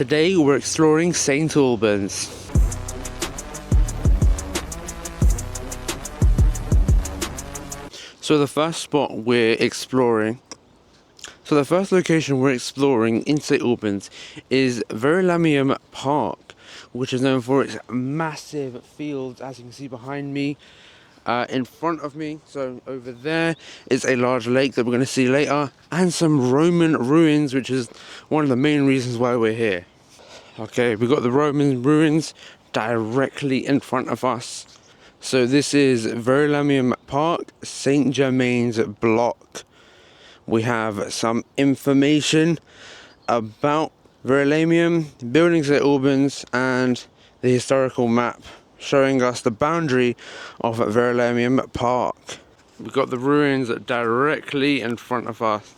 Today we're exploring St Albans. So the first location we're exploring in St Albans is Verulamium Park, which is known for its massive fields, as you can see behind me. In front of me, so over there is a large lake that we're going to see later, and some Roman ruins, which is one of the main reasons why we're here. Okay, we've got the Roman ruins directly in front of us. So this is Verulamium Park, St Germain's block. We have some information about Verulamium, buildings St Albans, and the historical map showing us the boundary of Verulamium Park. We've got the ruins directly in front of us.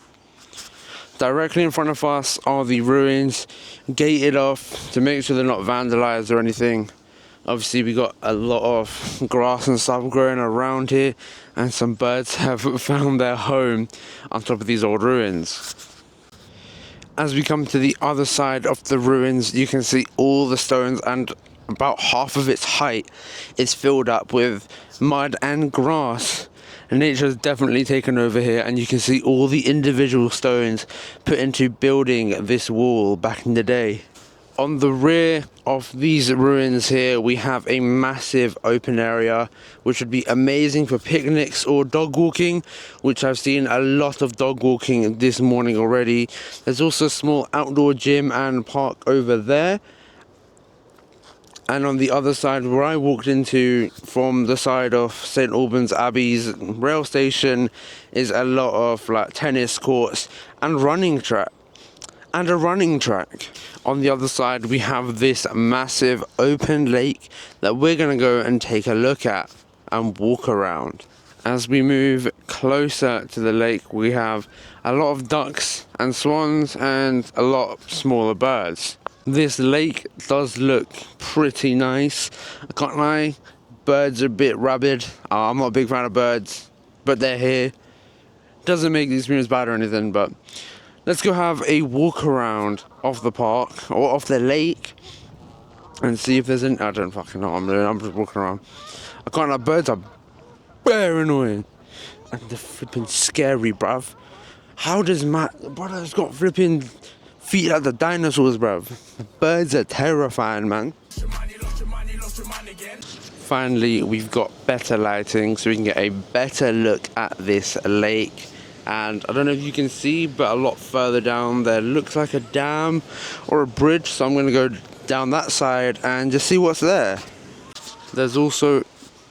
Directly in front of us are the ruins, gated off to make sure they're not vandalized or anything. Obviously we got a lot of grass and stuff growing around here, and some birds have found their home on top of these old ruins. As we come to the other side of the ruins, you can see all the stones, and about half of its height is filled up with mud and grass. Nature's definitely taken over here, and you can see all the individual stones put into building this wall back in the day. On the rear of these ruins here, we have a massive open area, which would be amazing for picnics or dog walking, which I've seen a lot of dog walking this morning already. There's also a small outdoor gym and park over there. And on the other side, where I walked into from the side of St Albans Abbey's rail station, is a lot of like tennis courts and a running track. On the other side, we have this massive open lake that we're going to go and take a look at and walk around. As we move closer to the lake, we have a lot of ducks and swans and a lot of smaller birds. This lake does look pretty nice, I can't lie. Birds are a bit rabid. I'm not a big fan of birds, but they're here. Doesn't make the experience bad or anything, but let's go have a walk around of the park, or of the lake, and see if there's any. I don't fucking know what I'm doing, I'm just walking around. I can't lie, birds are bare annoying. And they're flipping scary, bruv. How does Matt, brother's got flipping feet like the dinosaurs, bruv. The birds are terrifying, man. Finally, we've got better lighting so we can get a better look at this lake. And I don't know if you can see, but a lot further down there looks like a dam or a bridge, so I'm going to go down that side and just see what's there. There's also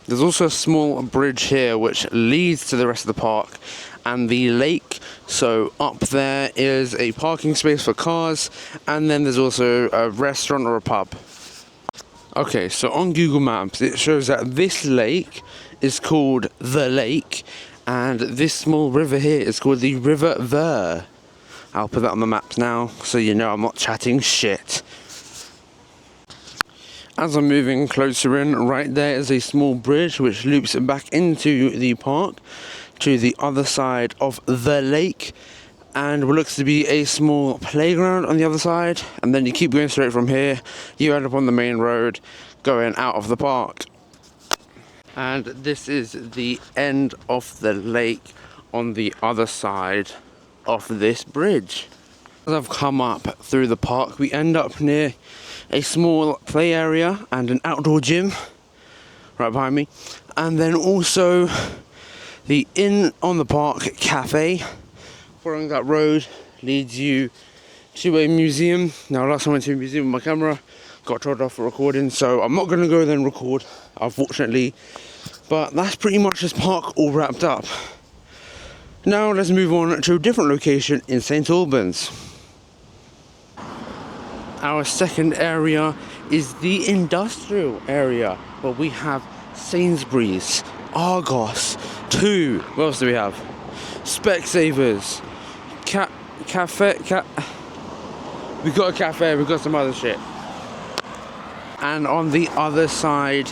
a small bridge here which leads to the rest of the park and the lake. So up there is a parking space for cars, and then there's also a restaurant or a pub. Okay, so on Google Maps it shows that this lake is called the Lake, and this small river here is called the River Ver. I'll put that on the maps now so you know I'm not chatting shit. As I'm moving closer in, right there is a small bridge which loops back into the park to the other side of the lake, and what looks to be a small playground on the other side, and then you keep going straight from here, you end up on the main road going out of the park. And this is the end of the lake on the other side of this bridge. As I've come up through the park, we end up near a small play area and an outdoor gym right behind me, and then also the Inn on the Park cafe. Following that road leads you to a museum. Now last time I went to a museum with my camera, got told off for recording, so I'm not going to go there and record, unfortunately. But that's pretty much this park all wrapped up. Now let's move on to a different location in St Albans. Our second area is the industrial area, where we have Sainsbury's, Argos, what else do we have? Specsavers, we got a cafe, we got some other shit. And on the other side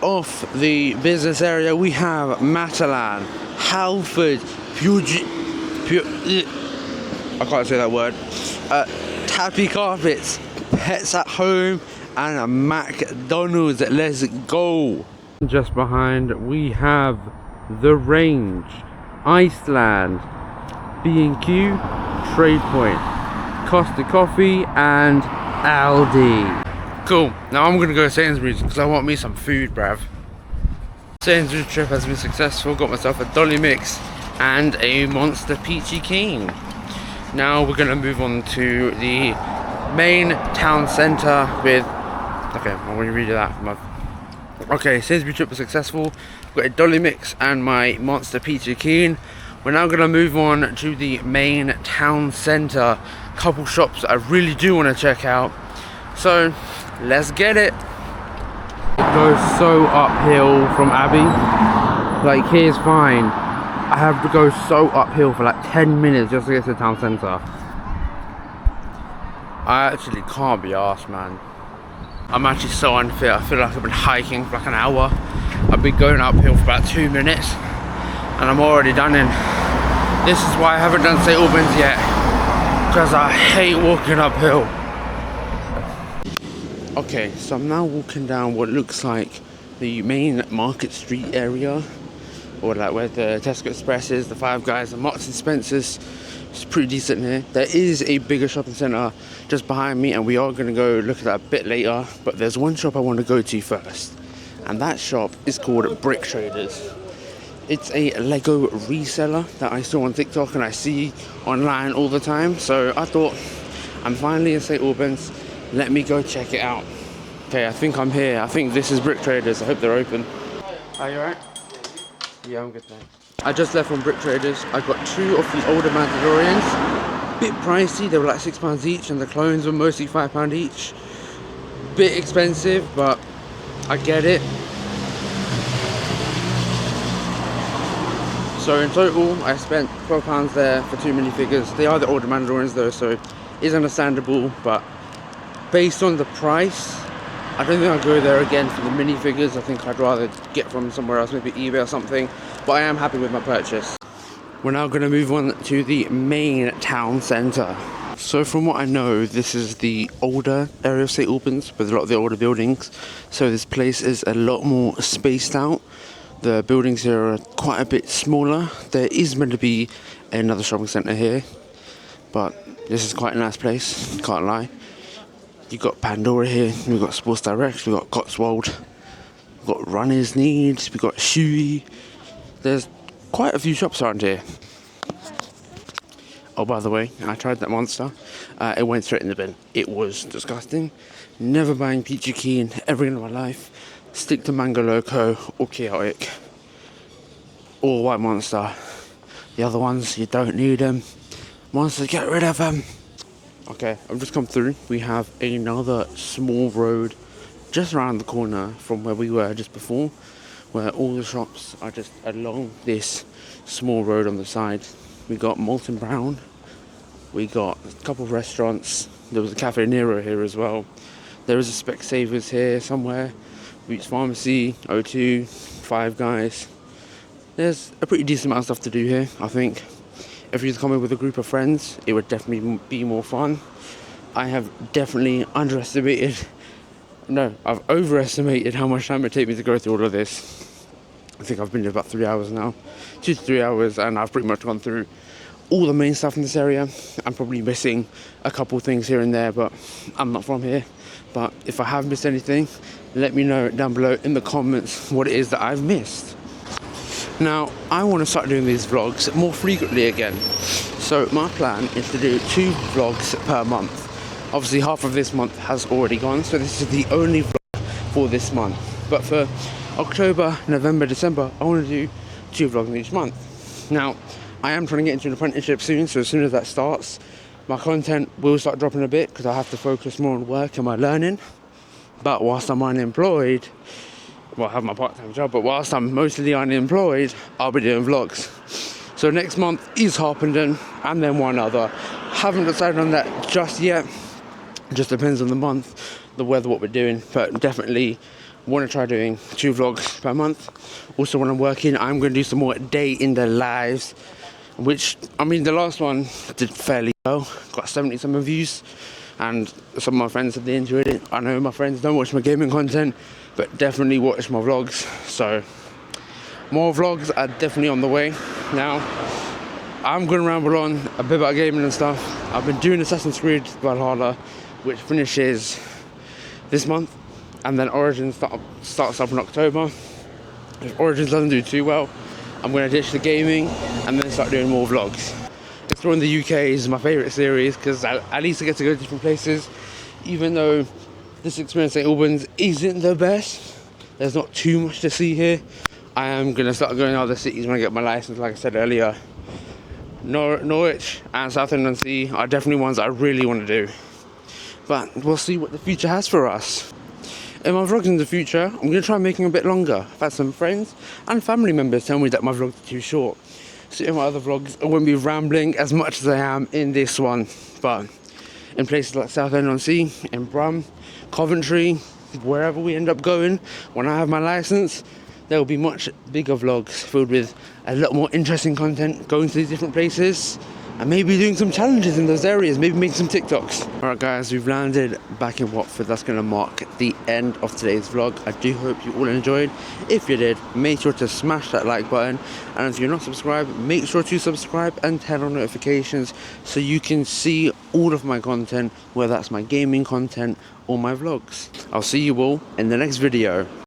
of the business area, we have Matalan, Halford, I can't say that word. Tappy carpets, Pets at Home and a McDonald's. Let's go. Just behind we have The Range, Iceland, B&Q, Trade Point, Costa Coffee and Aldi. Cool, now I'm gonna go to Sainsbury's because I want me some food, bruv. Sainsbury's trip has been successful. Got myself a Dolly Mix and a Monster Peachy Keen. Now we're gonna move on to the main town centre with... Okay, I'm gonna read you that. Okay, Sainsbury's trip was successful. Got a Dolly Mix and my Monster Peachy Keen. We're now gonna move on to the main town centre. Couple shops that I really do want to check out. So let's get it. It goes so uphill from Abbey. Like, here's fine. I have to go so uphill for like 10 minutes just to get to the town centre. I actually can't be arsed, man. I'm actually so unfit. I feel like I've been hiking for like an hour. I've been going uphill for about 2 minutes and I'm already done in. This is why I haven't done St Albans yet, because I hate walking uphill. Okay, so I'm now walking down what looks like the main Market Street area, or like where the Tesco Express is, the Five Guys and Marks and Spencer's. It's pretty decent here. There is a bigger shopping centre just behind me and we are going to go look at that a bit later, but there's one shop I want to go to first, and that shop is called Brick Traders. It's a Lego reseller that I saw on TikTok and I see online all the time, so I thought, I'm finally in St Albans, let me go check it out. Okay, I think I'm here. I think this is Brick Traders. I hope they're open. Are you alright? Yeah, I'm good, thanks. I just left from Brick Traders. I got 2 of the older Mandalorians. Bit pricey, they were like £6 each, and the clones were mostly £5 each. Bit expensive, but I get it. So in total, I spent £12 there for 2 minifigures. They are the older Mandalorians though, so it's understandable, but based on the price, I don't think I'll go there again for the minifigures. I think I'd rather get from somewhere else, maybe eBay or something, but I am happy with my purchase. We're now going to move on to the main town centre. So from what I know, this is the older area of St Albans with a lot of the older buildings, so this place is a lot more spaced out. The buildings here are quite a bit smaller. There is meant to be another shopping centre here, but this is quite a nice place, can't lie. You've got Pandora here, we've got Sports Direct, we've got Cotswold, we've got Runners Needs, we've got Shoey. There's quite a few shops around here. Oh, by the way, I tried that Monster. It went straight in the bin. It was disgusting. Never buying Peachy Keen ever in my life. Stick to Mango Loco or Chaotic or White Monster. The other ones, you don't need them. Monsters, get rid of them. Okay, I've just come through. We have another small road just around the corner from where we were just before, where all the shops are just along this small road on the side. We got Molten Brown, we got a couple of restaurants, there was a Cafe Nero here as well. There is a Specsavers here somewhere, Roots Pharmacy, O2, Five Guys. There's a pretty decent amount of stuff to do here, I think. If you're coming with a group of friends, it would definitely be more fun. I have definitely I've overestimated how much time it would take me to go through all of this. I think I've been here about 3 hours now, 2 to 3 hours, and I've pretty much gone through all the main stuff in this area. I'm probably missing a couple things here and there, but I'm not from here. But if I have missed anything, let me know down below in the comments what it is that I've missed. Now, I want to start doing these vlogs more frequently again. So my plan is to do 2 vlogs per month. Obviously, half of this month has already gone, so this is the only vlog for this month. But for October, November, December, I want to do 2 vlogs each month. Now, I am trying to get into an apprenticeship soon, so as soon as that starts, my content will start dropping a bit because I have to focus more on work and my learning. But whilst I'm unemployed, well, I have my part-time job, but whilst I'm mostly unemployed, I'll be doing vlogs. So next month is Harpenden and then one other. Haven't decided on that just yet. It just depends on the month, the weather, what we're doing, but definitely want to try doing 2 vlogs per month. Also, when I'm working, I'm going to do some more day in the lives, which, I mean, the last one did fairly well, got 70 some views. and some of my friends said they enjoyed it. I know my friends don't watch my gaming content, but definitely watch my vlogs. So more vlogs are definitely on the way. Now I'm going to ramble on a bit about gaming and stuff. I've been doing Assassin's Creed Valhalla, which finishes this month, and then Origins starts up in October. If Origins doesn't do too well, I'm going to ditch the gaming and then start doing more vlogs. Exploring the UK is my favourite series because at least I get to go to different places. Even though this experience at St Albans isn't the best, there's not too much to see here. I am going to start going to other cities when I get my licence, like I said earlier. Norwich and Southend-on-Sea are definitely ones I really want to do. But we'll see what the future has for us. In my vlogs in the future, I'm going to try making a bit longer. I've had some friends and family members tell me that my vlogs are too short. So in my other vlogs, I won't be rambling as much as I am in this one. But in places like Southend-on-Sea, in Brum, Coventry, wherever we end up going, when I have my licence, there will be much bigger vlogs filled with a lot more interesting content, going to these different places and maybe doing some challenges in those areas, maybe making some TikToks. Alright guys, we've landed back in Watford. That's going to mark the end of today's vlog. I do hope you all enjoyed. If you did, make sure to smash that like button, and if you're not subscribed, make sure to subscribe and turn on notifications so you can see all of my content, whether that's my gaming content or my vlogs. I'll see you all in the next video.